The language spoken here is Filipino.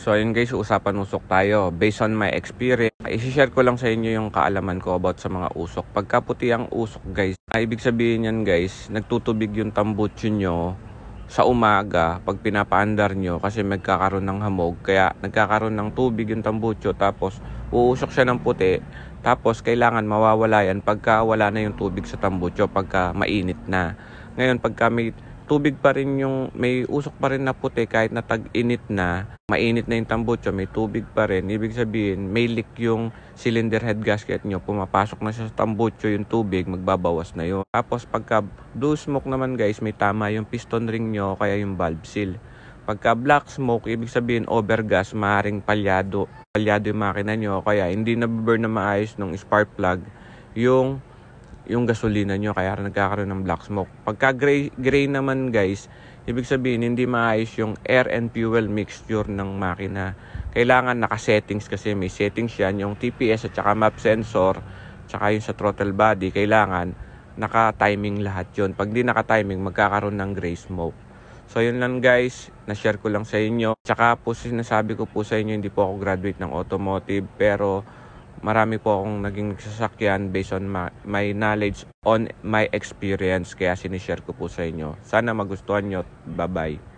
So ayun guys, usapan usok tayo. Based on my experience, i-share ko lang sa inyo yung kaalaman ko about sa mga usok. Pagka puti ang usok guys, ibig sabihin yan guys, nagtutubig yung tambutso nyo sa umaga pag pinapaandar nyo kasi magkakaroon ng hamog. Kaya nagkakaroon ng tubig yung tambutso tapos uusok siya ng puti. Tapos kailangan mawawala yan pagka wala na yung tubig sa tambutso, pagka mainit na. Ngayon pagka tubig pa rin yung may usok pa rin na puti kahit na tag-init na, mainit na yung tambutso, may tubig pa rin. Ibig sabihin, may leak yung cylinder head gasket nyo, pumapasok na siya sa tambutso yung tubig, magbabawas na yun. Tapos pagka blue smoke naman guys, may tama yung piston ring nyo, kaya yung valve seal. Pagka black smoke, ibig sabihin overgas, maaaring palyado yung makina nyo, kaya hindi na burn na maayos ng spark plug yung gasolina nyo, kaya nagkakaroon ng black smoke. Pagka gray naman guys, ibig sabihin hindi maayos yung air and fuel mixture ng makina. Kailangan naka-settings kasi may settings yan, yung TPS at saka map sensor, tsaka yung sa throttle body, kailangan naka-timing lahat yun. Pag di naka-timing, magkakaroon ng gray smoke. So yun lang guys, na-share ko lang sa inyo. Tsaka po sinasabi ko po sa inyo, hindi po ako graduate ng automotive, pero marami po akong naging sasakyan based on my knowledge on my experience, kaya sinishare ko po sa inyo. Sana magustuhan nyo. Bye-bye.